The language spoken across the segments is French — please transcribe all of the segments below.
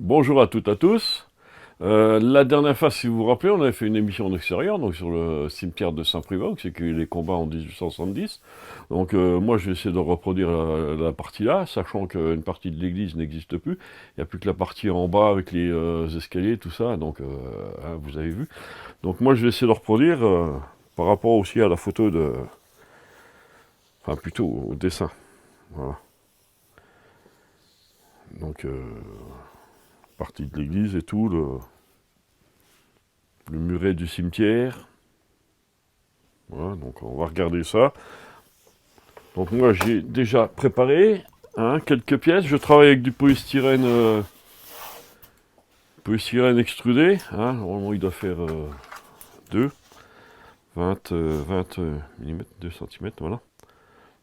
Bonjour à toutes et à tous. La dernière fois, si vous vous rappelez, on avait fait une émission en extérieur, donc sur le cimetière de Saint-Privat, où c'est qu'il y a eu les combats en 1870. Donc moi, je vais essayer de reproduire la partie là, sachant qu'une partie de l'église n'existe plus. Il n'y a plus que la partie en bas avec les escaliers, tout ça, donc hein, vous avez vu. Donc moi, je vais essayer de reproduire par rapport aussi à la photo de... Enfin, plutôt au dessin. Voilà. Donc, partie de l'église et tout, le muret du cimetière. Voilà, donc on va regarder ça. Donc moi j'ai déjà préparé quelques pièces. Je travaille avec du polystyrène extrudé. Normalement il doit faire 2, 20 mm, 2 cm, voilà.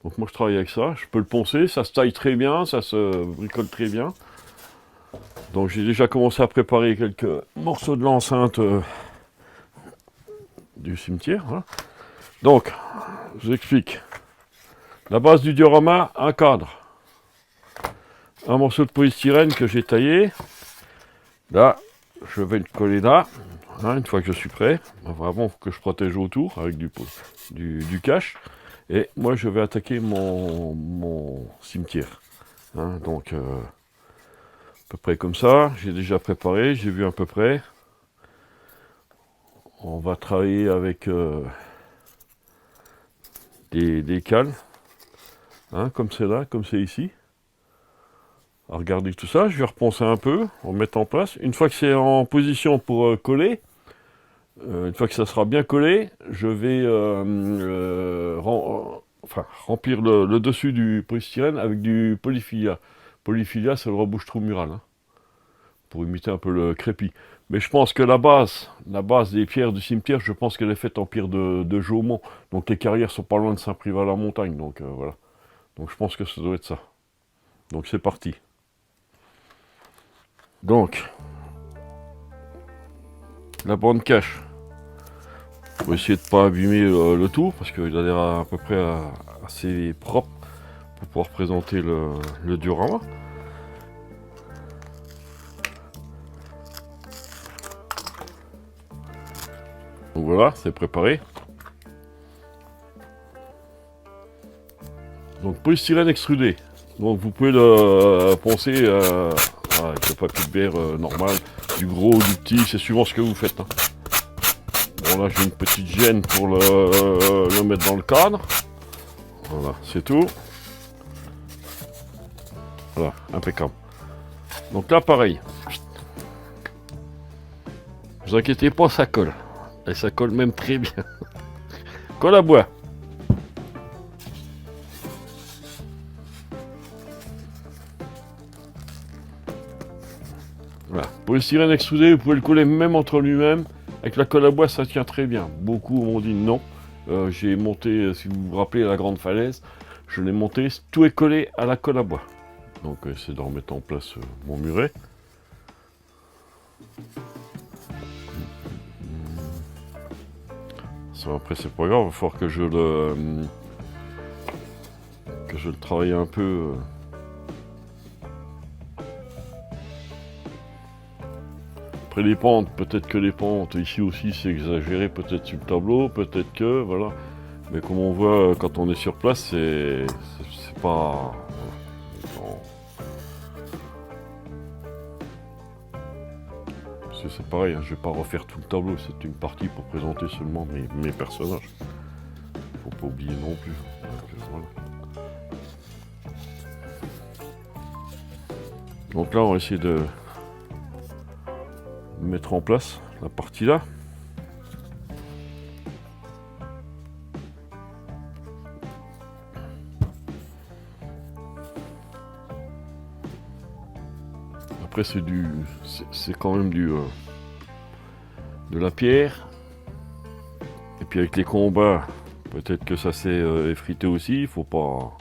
Donc moi je travaille avec ça. Je peux le poncer, ça se taille très bien, ça se bricole très bien. Donc j'ai déjà commencé à préparer quelques morceaux de l'enceinte du cimetière. Voilà. Donc, je vous explique. La base du diorama, un cadre. Un morceau de polystyrène que j'ai taillé. Là, je vais le coller là, une fois que je suis prêt. Vraiment que je protège autour avec du cache. Et moi, je vais attaquer mon cimetière. Donc, à peu près comme ça. J'ai déjà préparé, j'ai vu à peu près. On va travailler avec des cales. Comme c'est là, comme c'est ici. À regarder tout ça, je vais reponcer un peu, remettre en place. Une fois que c'est en position pour coller, une fois que ça sera bien collé, je vais remplir le dessus du polystyrène avec du polyfilia. Polyfilia, c'est le rebouche-trou mural, pour imiter un peu le crépi. Mais je pense que la base des pierres du cimetière, je pense qu'elle est faite en pierre de Jaumont. Donc les carrières sont pas loin de Saint-Privat-la-Montagne. Donc voilà. Donc je pense que ça doit être ça. Donc c'est parti. Donc, la bande cache. Faut essayer de ne pas abîmer le tout, parce qu'il a l'air à peu près assez propre pour pouvoir présenter le diorama. Donc voilà, c'est préparé. Donc polystyrène extrudé. Donc vous pouvez le poncer avec le papier de verre normal, du gros ou du petit, c'est suivant ce que vous faites. Bon là j'ai une petite gêne pour le mettre dans le cadre. Voilà, c'est tout. Voilà, impeccable. Donc là pareil. Ne vous inquiétez pas, ça colle. Et ça colle même très bien. Colle à bois. Voilà. Polystyrène extrudé, vous pouvez le coller même entre lui-même. Avec la colle à bois, ça tient très bien. Beaucoup m'ont dit non. J'ai monté, si vous vous rappelez, la grande falaise. Je l'ai monté, tout est collé à la colle à bois. Donc, c'est de remettre en place mon muret. Ça, après, c'est pas grave. Il va falloir que je le travaille un peu. Après les pentes, peut-être que les pentes ici aussi c'est exagéré, peut-être sur le tableau, peut-être que, voilà. Mais comme on voit quand on est sur place, c'est pas... C'est pareil, je vais pas refaire tout le tableau, c'est une partie pour présenter seulement mes personnages. Faut pas oublier non plus. Donc, voilà. Donc là on va essayer de mettre en place la partie là. Après c'est quand même de la pierre. Et puis avec les combats, peut-être que ça s'est effrité aussi, il faut pas...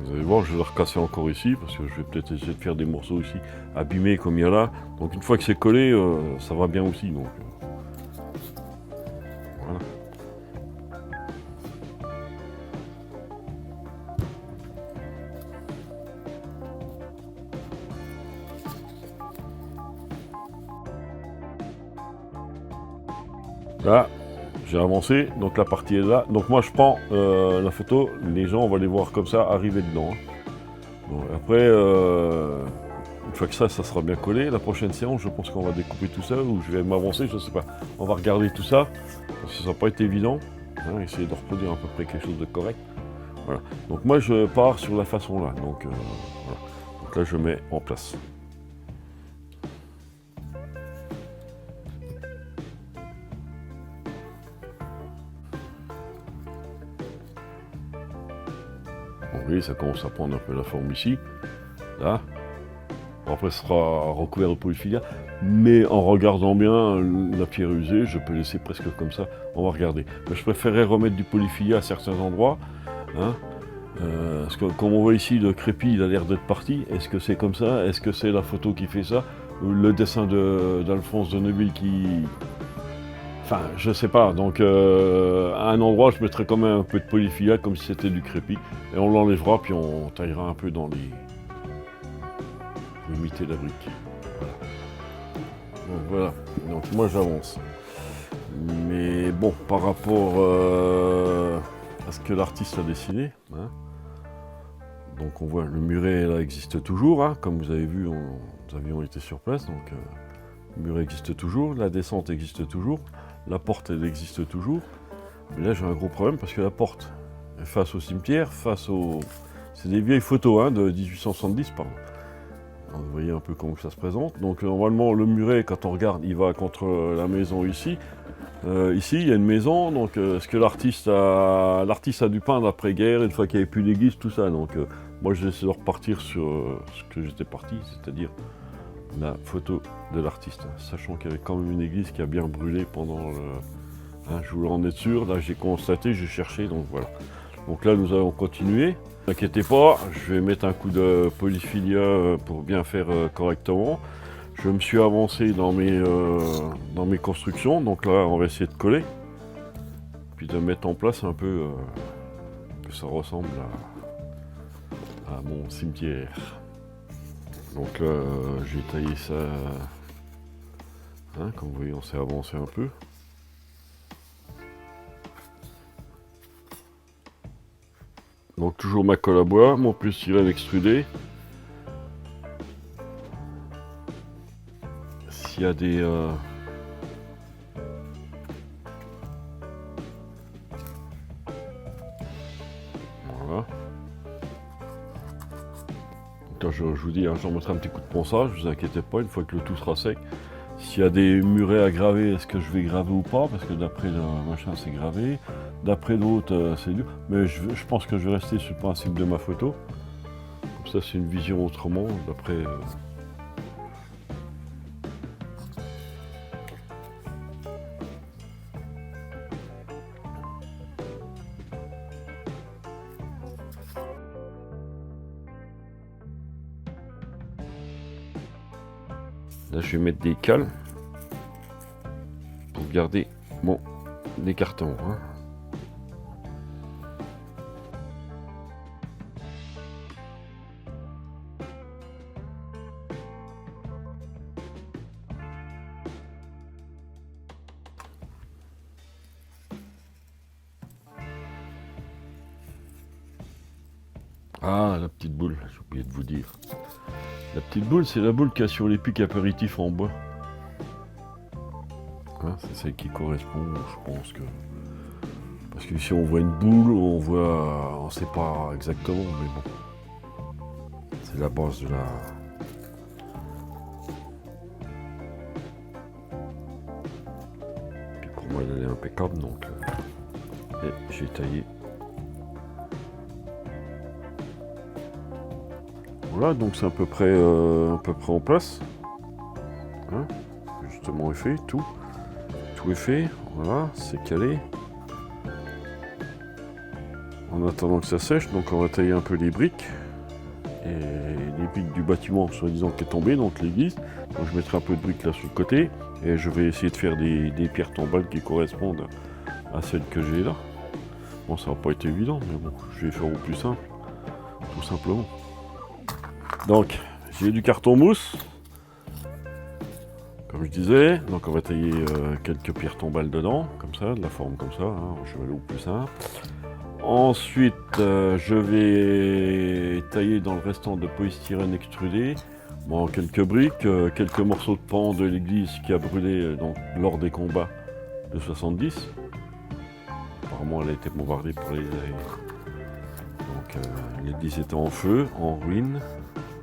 Vous allez voir, je vais le recasser encore ici, parce que je vais peut-être essayer de faire des morceaux ici, abîmés comme il y a là. Donc une fois que c'est collé, ça va bien aussi. Donc, voilà. Là, j'ai avancé, donc la partie est là. Donc moi je prends la photo, les gens on va les voir comme ça arriver dedans. Bon, après, une fois que ça sera bien collé, la prochaine séance, je pense qu'on va découper tout ça, ou je vais m'avancer, je ne sais pas. On va regarder tout ça, parce que ça n'a pas été évident. Hein, essayer de reproduire à peu près quelque chose de correct. Voilà. Donc moi je pars sur la façon là. Donc, voilà. Donc là je mets en place. Bon, vous voyez, ça commence à prendre un peu la forme ici. Là. Après, ce sera recouvert de polyfilia. Mais en regardant bien la pierre usée, je peux laisser presque comme ça. On va regarder. Mais je préférerais remettre du polyfilia à certains endroits. Hein, parce que comme on voit ici, le crépi, il a l'air d'être parti. Est-ce que c'est comme ça? Est-ce que c'est la photo qui fait ça? Ou le dessin d'Alphonse de Neuville qui... Enfin, je sais pas. Donc, à un endroit, je mettrai quand même un peu de polyfilia, comme si c'était du crépi. Et on l'enlèvera, puis on taillera un peu dans les... pour imiter la brique. Donc voilà, donc moi j'avance. Mais bon, par rapport à ce que l'artiste a dessiné, hein, donc on voit le muret là existe toujours, hein, comme vous avez vu, nous avions été sur place, donc le muret existe toujours, la descente existe toujours, la porte elle existe toujours. Mais là j'ai un gros problème parce que la porte est face au cimetière, face au... C'est des vieilles photos hein, de 1870 pardon. Vous voyez un peu comment ça se présente. Donc normalement le muret, quand on regarde, il va contre la maison ici. Ici il y a une maison, donc ce que l'artiste a dû peindre après-guerre, une fois qu'il n'y avait plus d'église, tout ça. Donc moi je vais essayer de repartir sur ce que j'étais parti, c'est-à-dire la photo de l'artiste. Sachant qu'il y avait quand même une église qui a bien brûlé pendant le... Hein, je voulais en être sûr, là j'ai constaté, j'ai cherché, donc voilà. Donc là nous allons continuer. Ne vous inquiétez pas, je vais mettre un coup de polyfilia pour bien faire correctement. Je me suis avancé dans mes constructions, donc là on va essayer de coller. Puis de mettre en place un peu que ça ressemble à mon cimetière. Donc là j'ai taillé ça, hein, comme vous voyez on s'est avancé un peu. Donc toujours ma colle à bois, mon polystyrène extrudé. S'il y a des... Voilà. Donc là, je vous dis, hein, j'en mettrai un petit coup de ponçage, ne vous inquiétez pas, une fois que le tout sera sec. S'il y a des murets à graver, est-ce que je vais graver ou pas? Parce que d'après le machin, c'est gravé. D'après l'autre, c'est dur. Mais je pense que je vais rester sur le principe de ma photo. Comme ça, c'est une vision autrement. D'après... Là, je vais mettre des cales pour garder des cartons. Hein. Ah, la petite boule, j'ai oublié de vous dire. La petite boule, c'est la boule qu'il y a sur les pics apéritifs en bois. Hein, c'est celle qui correspond, je pense que... Parce que si on voit une boule, on ne sait pas exactement, mais bon. C'est la base de la... Puis pour moi, elle est impeccable, donc... Et j'ai taillé. Voilà, donc c'est à peu près en place. Hein, justement est fait, tout est fait, voilà, c'est calé. en attendant que ça sèche. Donc on va tailler un peu les briques. Et les briques du bâtiment, soi-disant, qui est tombé, donc l'église. Donc je mettrai un peu de briques là sur le côté. Et je vais essayer de faire des pierres tombales qui correspondent à celles que j'ai là. Bon, ça va pas être évident, mais bon, je vais faire au plus simple, tout simplement. Donc, j'ai du carton mousse, comme je disais. Donc on va tailler quelques pierres tombales dedans, comme ça, de la forme comme ça, hein. Je vais aller au plus simple. Ensuite, je vais tailler dans le restant de polystyrène extrudé. Bon, quelques briques, quelques morceaux de pan de l'église qui a brûlé donc, lors des combats de 70. Apparemment, elle a été bombardée par les aéros. Donc, l'église était en feu, en ruine.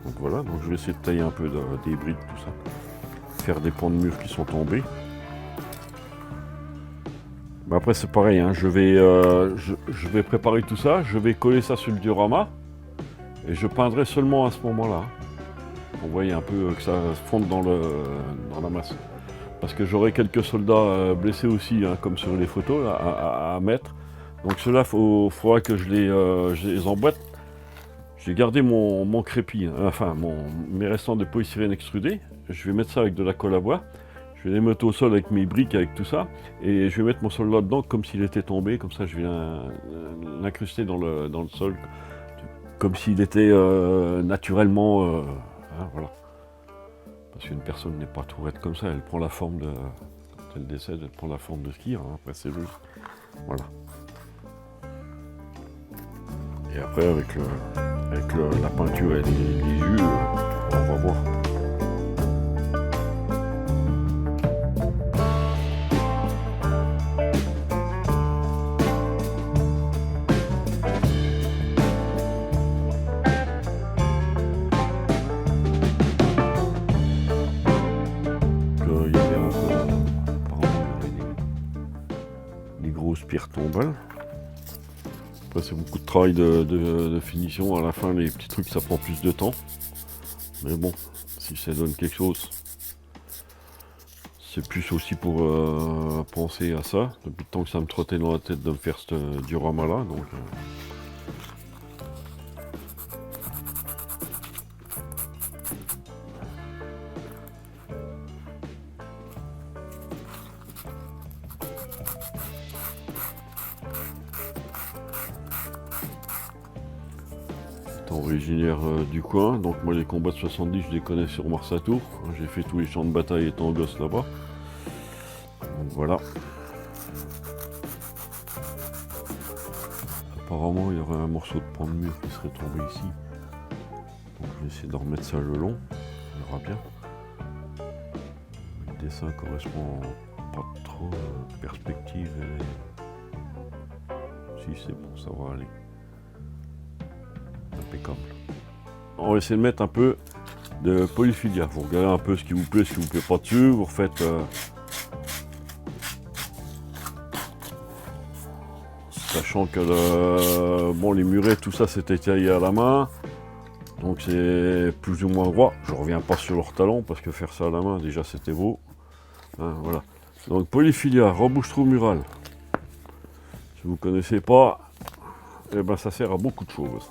Donc voilà, donc je vais essayer de tailler un peu des briques, tout ça. Faire des pans de murs qui sont tombés. Mais après, c'est pareil, hein, je vais préparer tout ça, je vais coller ça sur le diorama. Et je peindrai seulement à ce moment-là. Vous voyez un peu que ça fonde dans la masse. Parce que j'aurai quelques soldats blessés aussi, hein, comme sur les photos, là, à mettre. Donc ceux-là, il faudra que je les emboîte. J'ai gardé mon crépi, hein, enfin mes restants de polystyrène extrudé. Je vais mettre ça avec de la colle à bois. Je vais les mettre au sol avec mes briques, avec tout ça. Et je vais mettre mon soldat dedans comme s'il était tombé. Comme ça, je vais l'incruster dans le sol. Comme s'il était naturellement... hein, voilà. Parce qu'une personne n'est pas tout raide comme ça, elle prend la forme de... Quand elle décède, elle prend la forme de skier, hein, après c'est logique. Voilà. Et après avec la peinture et les jus, on va voir. Pierre tombale. Après c'est beaucoup de travail de finition. À la fin les petits trucs ça prend plus de temps. Mais bon, si ça donne quelque chose, c'est plus aussi pour penser à ça. Depuis le temps que ça me trottait dans la tête de me faire ce diorama là. Donc originaire du coin, donc moi les combats de 70 je les connais sur Marsatour, j'ai fait tous les champs de bataille étant gosse là-bas, donc voilà. Apparemment il y aurait un morceau de pan de mur qui serait tombé ici, donc je vais essayer de remettre ça le long, on verra bien. Le dessin correspond pas trop perspective et... si c'est bon, ça va aller. Impeccable. On va essayer de mettre un peu de polyphilia. Vous regardez un peu ce qui vous plaît, ce qui vous plaît pas dessus. Vous refaites. Sachant que bon, les murets, tout ça c'était taillé à la main. Donc c'est plus ou moins droit. Je reviens pas sur leur talon parce que faire ça à la main, déjà c'était beau. Hein, voilà. Donc polyphilia, rebouche-trou mural. Si vous connaissez pas, eh ben, ça sert à beaucoup de choses.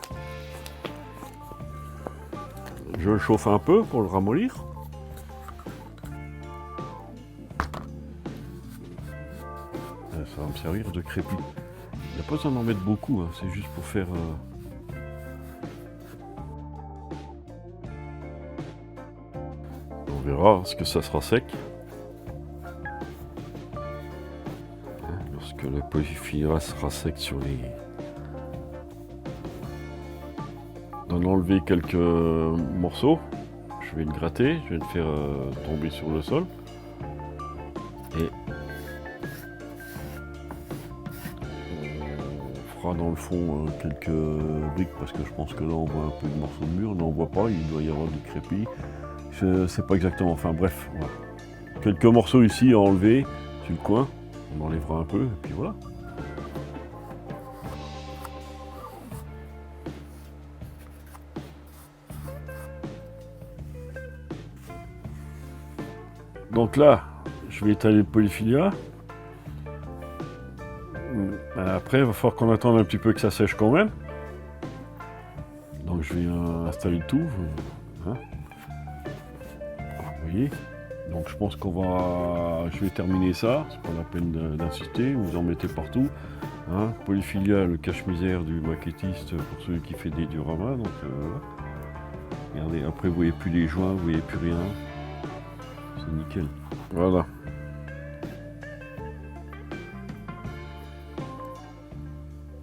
Je le chauffe un peu pour le ramollir. Ça va me servir de crépi. Il n'y a pas besoin d'en mettre beaucoup, hein, c'est juste pour faire... On verra ce que ça sera sec. Lorsque le polyphilia sera sec sur les... D'en enlever quelques morceaux. Je vais le gratter, je vais le faire tomber sur le sol. Et on fera dans le fond quelques briques parce que je pense que là on voit un peu de morceaux de mur. Non, on voit pas, il doit y avoir du crépi. Je sais pas exactement, enfin bref. Voilà. Quelques morceaux ici à enlever sur le coin. On enlèvera un peu et puis voilà. Donc là, je vais étaler le polyphilia. Après, il va falloir qu'on attende un petit peu que ça sèche quand même. Donc je vais installer le tout. Hein. Vous voyez. Donc je pense je vais terminer ça. C'est pas la peine d'insister. Vous en mettez partout. Hein. Polyfilia, le cache-misère du maquettiste pour celui qui fait des dioramas. Donc voilà. Regardez, après vous voyez plus les joints, vous voyez plus rien. C'est nickel. Voilà.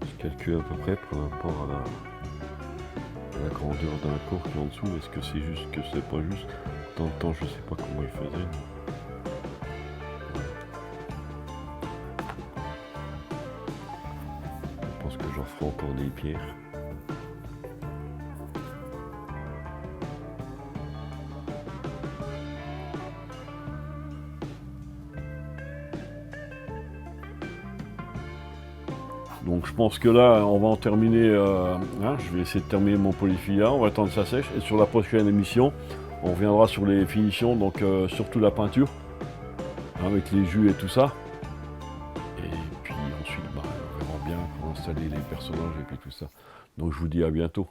Je calcule à peu près par rapport à la grandeur d'un corps qui est en dessous. Est-ce que c'est juste, que c'est pas juste? Dans le temps, je sais pas comment il faisait. Je pense que j'en ferai encore des pierres. Donc je pense que là, on va en terminer. Je vais essayer de terminer mon polyfilia. On va attendre que ça sèche. Et sur la prochaine émission, on reviendra sur les finitions, donc surtout la peinture, avec les jus et tout ça. Et puis ensuite, on verra bien pour installer les personnages et puis tout ça. Donc je vous dis à bientôt.